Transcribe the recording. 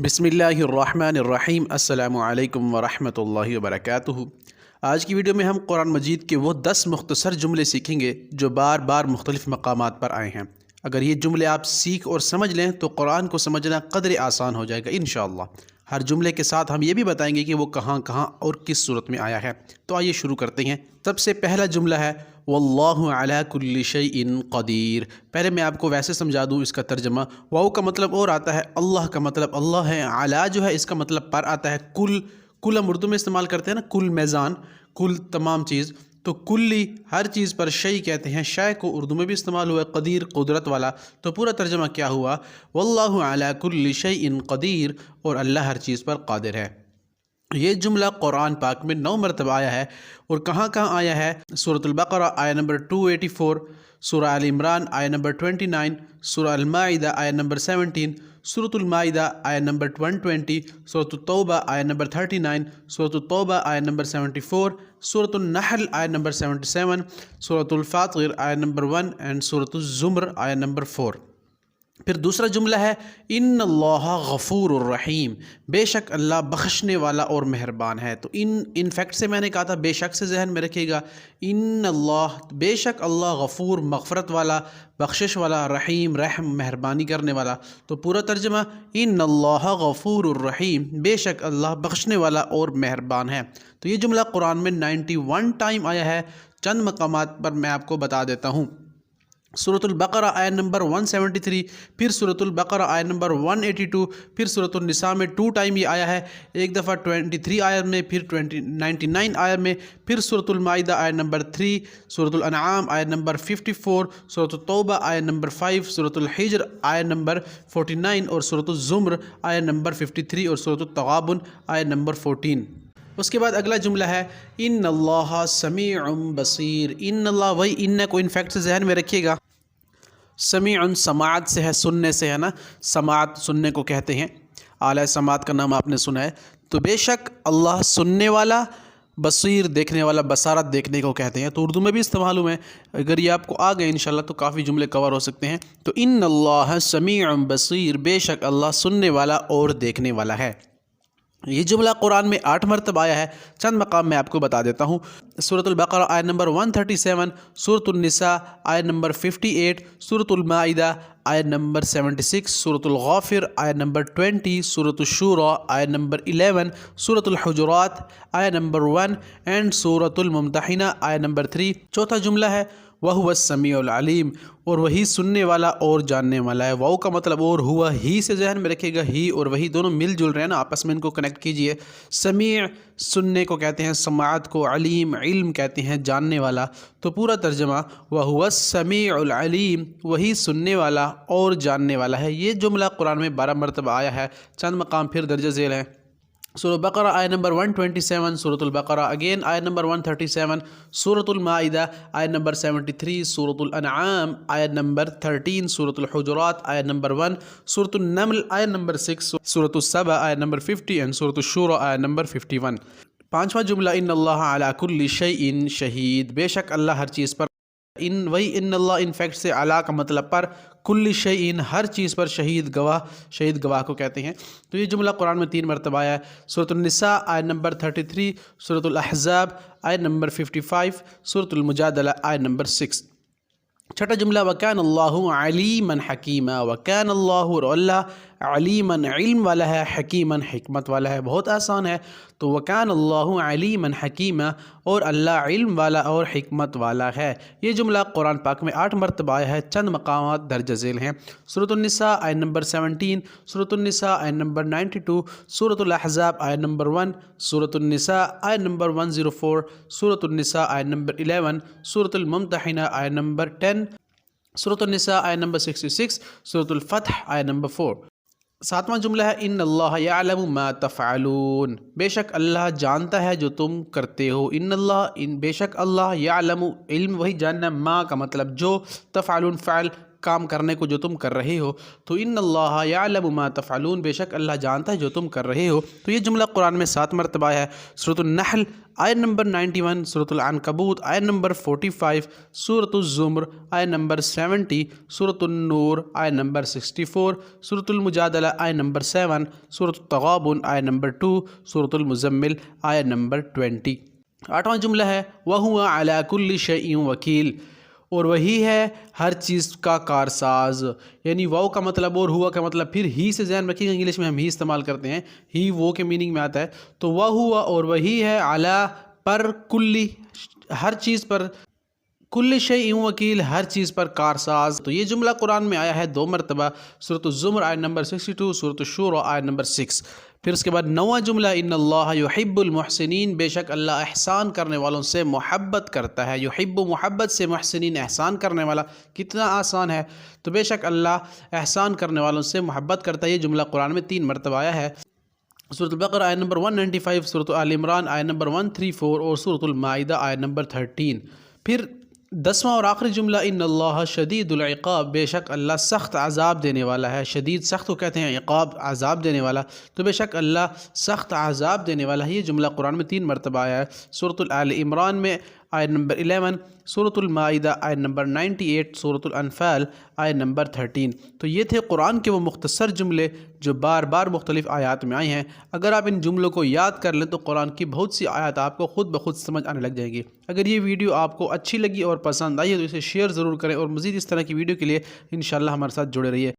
بسم اللہ الرحمن الرحیم السلام علیکم ورحمۃ اللہ وبرکاتہ۔ آج کی ویڈیو میں ہم قرآن مجید کے وہ 10 مختصر جملے سیکھیں گے جو بار بار مختلف مقامات پر آئے ہیں۔ اگر یہ جملے آپ سیکھ اور سمجھ لیں تو قرآن کو سمجھنا قدر آسان ہو جائے گا انشاءاللہ۔ ہر جملے کے ساتھ ہم یہ بھی بتائیں گے کہ وہ کہاں کہاں اور کس صورت میں آیا ہے۔ تو آئیے شروع کرتے ہیں۔ سب سے پہلا جملہ ہے واللہ علی کل شیء قدیر۔ پہلے میں آپ کو ویسے سمجھا دوں اس کا ترجمہ۔ واو کا مطلب اور آتا ہے اللہ کا مطلب اللہ ہے، علی جو ہے اس کا مطلب پر آتا ہے، کل ہم اردو میں استعمال کرتے ہیں نا، کل میزان، کل تمام چیز، تو کلی ہر چیز پر شیء کہتے ہیں۔ شیء کو اردو میں بھی استعمال ہوا ہے، قدیر قدرت والا۔ تو پورا ترجمہ کیا ہوا؟ واللہ علی کل شیء قدیر، اور اللہ ہر چیز پر قادر ہے۔ یہ جملہ قرآن پاک میں 9 مرتبہ آیا ہے، اور کہاں کہاں آیا ہے؟ سورۃ البقرہ آیہ نمبر 284، سورہ آل عمران آیہ نمبر 29، سورہ المائدہ آیہ نمبر 17، سورۃ المائدہ آیہ نمبر 120، سورۃ التوبہ آیہ نمبر 39، سورۃ التوبہ آیہ نمبر 74، سورۃ النحل آیہ نمبر 77، سورۃ الفاطر آیہ نمبر 1 اینڈ سورۃ الزمر آیہ نمبر 4۔ پھر دوسرا جملہ ہے ان اللہ غفور الرحیم، بے شک اللہ بخشنے والا اور مہربان ہے۔ تو ان فیکٹ سے میں نے کہا تھا بے شک سے ذہن میں رکھیے گا، ان اللہ بے شک اللہ غفور مغفرت والا، بخشش والا، رحیم رحم مہربانی کرنے والا۔ تو پورا ترجمہ ان اللہ غفور الرحیم، بے شک اللہ بخشنے والا اور مہربان ہے۔ تو یہ جملہ قرآن میں 91 ٹائم آیا ہے۔ چند مقامات پر میں آپ کو بتا دیتا ہوں۔ سورۃ البقرہ آیہ نمبر 173، پھر سورۃ البقرہ آیہ نمبر 182، پھر سورۃ النساء میں 2 ٹائم یہ آیا ہے، ایک دفعہ 23 آیت میں، پھر 99 آیت میں، پھر سورۃ المائدہ آیہ نمبر 3، سورۃ الانعام آیہ نمبر 54، سورۃ التوبہ آیہ نمبر 5، سورۃ الحجر آیہ نمبر 49، اور سورۃ الزمر آیہ نمبر 53، اور سورۃ التغابن آیہ نمبر 14۔ اس کے بعد اگلا جملہ ہے ان اللہ سمیع بصیر۔ ان اللہ، وہی ان کو انفیکٹ سے ذہن میں رکھیے گا۔ سمیع سماعت سے ہے، سننے سے ہے نا، سماعت سننے کو کہتے ہیں، اعلیٰ سماعت کا نام آپ نے سنا ہے۔ تو بے شک اللہ سننے والا، بصیر دیکھنے والا، بصارت دیکھنے کو کہتے ہیں۔ تو اردو میں بھی استعمال ہوئے ہیں۔ اگر یہ آپ کو آ گئے انشاءاللہ تو کافی جملے کور ہو سکتے ہیں۔ تو ان اللہ سمیع بصیر، بے شک اللہ سننے والا اور دیکھنے والا ہے۔ یہ جملہ قرآن میں 8 مرتبہ آیا ہے۔ چند مقام میں آپ کو بتا دیتا ہوں۔ سورۃ البقرہ آیہ نمبر 137، سورۃ النساء آیہ نمبر 58، سورۃ المائدہ آیہ نمبر 76، سورۃ الغافر آیہ نمبر 20، سورۃ الشورى آیہ نمبر 11، سورۃ الحجرات آیہ نمبر 1 اینڈ سورۃ الممتحنہ آیہ نمبر 3۔ چوتھا جملہ ہے وَهُوَ السَّمِيعُ الْعَلِيمُ، اور وہی سننے والا اور جاننے والا ہے۔ واو کا مطلب اور ہوا، ہی سے ذہن میں رکھے گا، ہی اور وہی دونوں مل جل رہے ہیں نا، آپس میں ان کو کنیکٹ کیجئے۔ سمیع سننے کو کہتے ہیں، سماعت کو، علیم علم کہتے ہیں، جاننے والا۔ تو پورا ترجمہ وَهُوَ السَّمِيعُ الْعَلِيمُ، وہی سننے والا اور جاننے والا ہے۔ یہ جملہ قرآن میں 12 مرتبہ آیا ہے۔ چند مقام پھر درج ذیل ہیں۔ سورۃ البقرہ آیہ نمبر 127، سورۃ البقرہ اگین آیہ نمبر 137، سورۃ المائدہ آیہ نمبر 73، سورۃ الانعام آیہ نمبر 13، سورۃ الحجرات آیہ نمبر 1، سورۃ النمل آیہ نمبر 6، سورۃ السبع آیہ نمبر 50 اینڈ سورۃ الشورى آیہ نمبر 51۔ پانچواں جملہ ان اللہ علی کل شیء شہید، بے شک اللہ ہر چیز پر، ان اللہ ان فیکٹ سے علی کا مطلب پر، کل شیء ہر چیز پر، شہید گواہ، شہید گواہ کو کہتے ہیں۔ تو یہ جملہ قرآن میں 3 مرتبہ آیا ہے۔ سورۃ النساء آیہ نمبر 33، سورۃ الاحزاب آیہ نمبر 55، سورۃ المجادلہ آیہ نمبر 6۔ چھٹا جملہ وَكَانَ اللَّهُ عَلِيمًا حَكِيمًا، وَكَانَ اللَّهُ، اور اللہ علیمًا علم والا ہے، حکیمًا حکمت والا ہے۔ بہت آسان ہے۔ تو وَكَانَ اللَّهُ عَلِيمًا حَكِيمًا، اور اللہ علم والا اور حکمت والا ہے۔ یہ جملہ قرآن پاک میں 8 مرتبہ آیا ہے۔ چند مقامات درج ذیل ہیں۔ سورۃ النساء آیہ نمبر 17، سورۃ النساء آیہ نمبر 92، سورۃ الاحزاب آیہ نمبر 1، سورۃ النساء آیہ نمبر 104، سورۃ النساء آیہ نمبر 11، سورۃ الممتحنہ آیہ نمبر 10، سورۃ النساء آیہ نمبر 66، سورۃ الفتح آیہ نمبر 4۔ ساتواں جملہ ہے ان اللہ یعلم ما تفعلون، بے شک اللہ جانتا ہے جو تم کرتے ہو۔ ان اللہ، بے شک اللہ، یعلم علم وہی جاننا، ما کا مطلب جو، تفعلون فعل کام کرنے کو جو تم کر رہے ہو، تو ان اللہ یعلم ما تفعلون، بے شک اللہ جانتا ہے جو تم کر رہے ہو۔ تو یہ جملہ قرآن میں 7 مرتبہ آیا ہے۔ سورۃ النحل آیت نمبر 91، سورۃ العنکبوت آیت نمبر 45، سورۃ الزمر آیت نمبر 70، سورۃ النور آیت نمبر 64، سورۃ المجادلہ آیت نمبر 7، سورۃ التغابن آیت نمبر 2، سورۃ المزمل آیت نمبر 20۔ 8واں جملہ ہے وَهُوَ عَلَى كُلِّ شَيْءٍ وَكِيلٌ، اور وہی ہے ہر چیز کا کارساز۔ یعنی واو کا مطلب اور ہوا کا مطلب، پھر ہی سے ذہن رکھیے گا، انگلش میں ہم ہی استعمال کرتے ہیں، ہی وہ کے میننگ میں آتا ہے۔ تو وہ ہوا اور وہی ہے، علی پر، کلی ہر چیز پر، کل شیء وکیل ہر چیز پر کارساز۔ تو یہ جملہ قرآن میں آیا ہے 2 مرتبہ، سورۃ الزمر آیت نمبر 62، سورۃ الشورى آیت نمبر 6۔ پھر اس کے بعد 9واں جملہ ان اللہ یحب المحسنین، بے شک اللہ احسان کرنے والوں سے محبت کرتا ہے۔ یحب محبت سے، محسنین احسان کرنے والا، کتنا آسان ہے۔ تو بے شک اللہ احسان کرنے والوں سے محبت کرتا ہے۔ یہ جملہ قرآن میں 3 مرتبہ آیا ہے، سورۃ البقرہ آیت نمبر 195، سورۃ آل عمران آیت نمبر 134 اور سورۃ المائدہ آیت نمبر 13۔ پھر 10واں اور آخری جملہ ان اللہ شدید العقاب، بے شک اللہ سخت عذاب دینے والا ہے۔ شدید سخت کو کہتے ہیں، عقاب عذاب دینے والا، تو بے شک اللہ سخت عذاب دینے والا ہے۔ یہ جملہ قرآن میں 3 مرتبہ آیا ہے، سورۃ آل عمران میں آیت نمبر 11، سورۃ المائدہ آیت نمبر 98، سورۃ الانفال آیت نمبر 13۔ تو یہ تھے قرآن کے وہ مختصر جملے جو بار بار مختلف آیات میں آئے ہیں۔ اگر آپ ان جملوں کو یاد کر لیں تو قرآن کی بہت سی آیات آپ کو خود بخود سمجھ آنے لگ جائیں گی۔ اگر یہ ویڈیو آپ کو اچھی لگی اور پسند آئی ہے تو اسے شیئر ضرور کریں، اور مزید اس طرح کی ویڈیو کے لیے انشاءاللہ ہمارے ساتھ جڑے رہیے۔